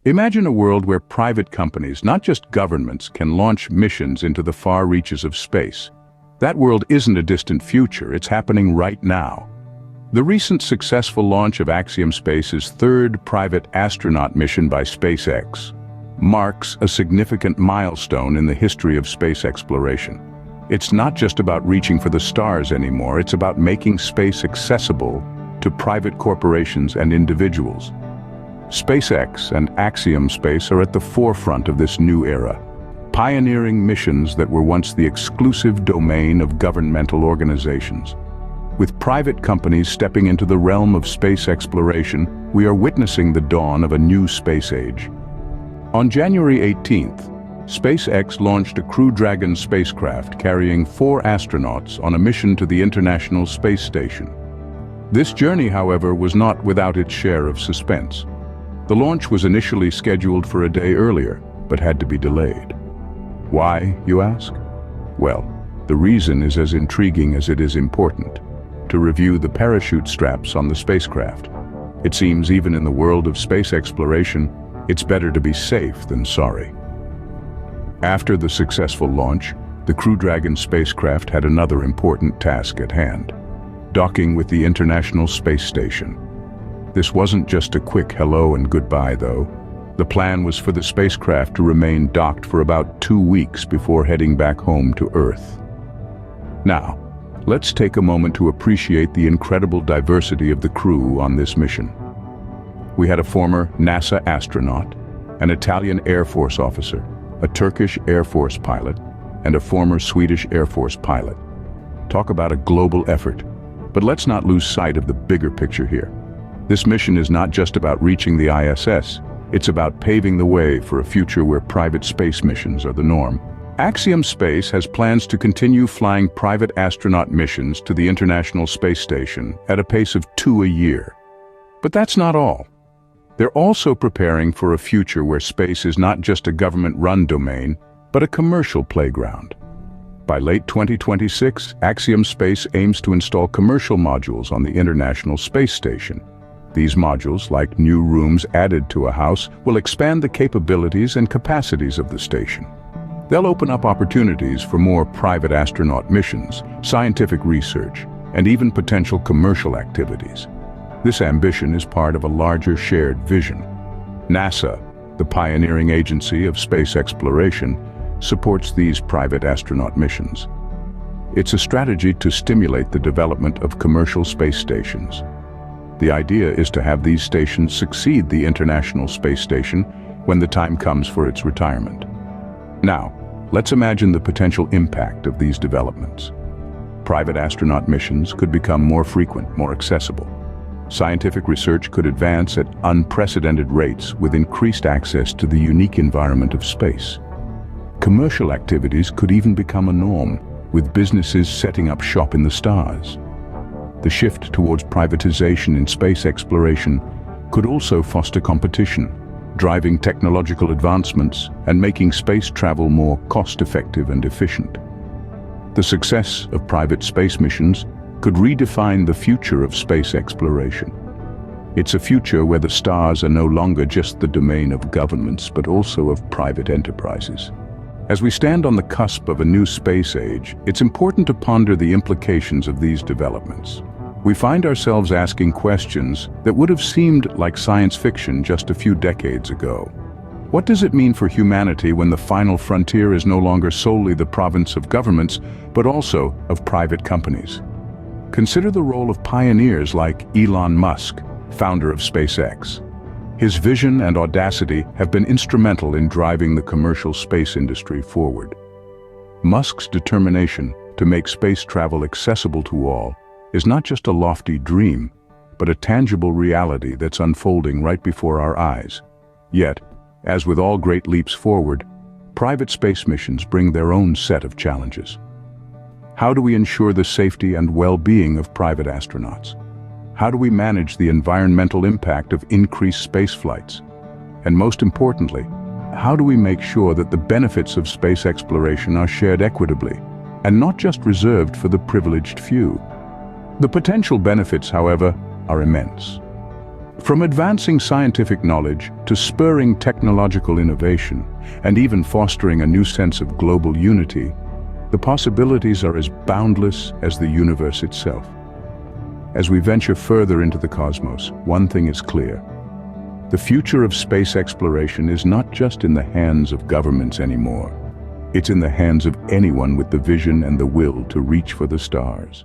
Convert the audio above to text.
Imagine a world where private companies, not just governments, can launch missions into the far reaches of space. That world isn't a distant future, it's happening right now. The recent successful launch of Axiom Space's third private astronaut mission by SpaceX marks a significant milestone in the history of space exploration. It's not just about reaching for the stars anymore, it's about making space accessible to private corporations and individuals. SpaceX and Axiom Space are at the forefront of this new era, pioneering missions that were once the exclusive domain of governmental organizations. With private companies stepping into the realm of space exploration, we are witnessing the dawn of a new space age. On January 18th, SpaceX launched a Crew Dragon spacecraft carrying 4 astronauts on a mission to the International Space Station. This journey, however, was not without its share of suspense. The launch was initially scheduled for a day earlier, but had to be delayed. Why, you ask? Well, the reason is as intriguing as it is important. To review the parachute straps on the spacecraft. It seems even in the world of space exploration, it's better to be safe than sorry. After the successful launch, the Crew Dragon spacecraft had another important task at hand: docking with the International Space Station. This wasn't just a quick hello and goodbye, though. The plan was for the spacecraft to remain docked for about 2 weeks before heading back home to Earth. Now, let's take a moment to appreciate the incredible diversity of the crew on this mission. We had a former NASA astronaut, an Italian Air Force officer, a Turkish Air Force pilot, and a former Swedish Air Force pilot. Talk about a global effort. But let's not lose sight of the bigger picture here. This mission is not just about reaching the ISS, it's about paving the way for a future where private space missions are the norm. Axiom Space has plans to continue flying private astronaut missions to the International Space Station at a pace of 2 a year. But that's not all. They're also preparing for a future where space is not just a government-run domain, but a commercial playground. By late 2026, Axiom Space aims to install commercial modules on the International Space Station. These modules, like new rooms added to a house, will expand the capabilities and capacities of the station. They'll open up opportunities for more private astronaut missions, scientific research, and even potential commercial activities. This ambition is part of a larger shared vision. NASA, the pioneering agency of space exploration, supports these private astronaut missions. It's a strategy to stimulate the development of commercial space stations. The idea is to have these stations succeed the International Space Station when the time comes for its retirement. Now, let's imagine the potential impact of these developments. Private astronaut missions could become more frequent, more accessible. Scientific research could advance at unprecedented rates with increased access to the unique environment of space. Commercial activities could even become a norm, with businesses setting up shop in the stars. The shift towards privatization in space exploration could also foster competition, driving technological advancements and making space travel more cost-effective and efficient. The success of private space missions could redefine the future of space exploration. It's a future where the stars are no longer just the domain of governments, but also of private enterprises. As we stand on the cusp of a new space age, it's important to ponder the implications of these developments. We find ourselves asking questions that would have seemed like science fiction just a few decades ago. What does it mean for humanity when the final frontier is no longer solely the province of governments, but also of private companies? Consider the role of pioneers like Elon Musk, founder of SpaceX. His vision and audacity have been instrumental in driving the commercial space industry forward. Musk's determination to make space travel accessible to all is not just a lofty dream, but a tangible reality that's unfolding right before our eyes. Yet, as with all great leaps forward, private space missions bring their own set of challenges. How do we ensure the safety and well-being of private astronauts? How do we manage the environmental impact of increased space flights? And most importantly, how do we make sure that the benefits of space exploration are shared equitably, and not just reserved for the privileged few? The potential benefits, however, are immense. From advancing scientific knowledge to spurring technological innovation and even fostering a new sense of global unity, the possibilities are as boundless as the universe itself. As we venture further into the cosmos, one thing is clear. The future of space exploration is not just in the hands of governments anymore. It's in the hands of anyone with the vision and the will to reach for the stars.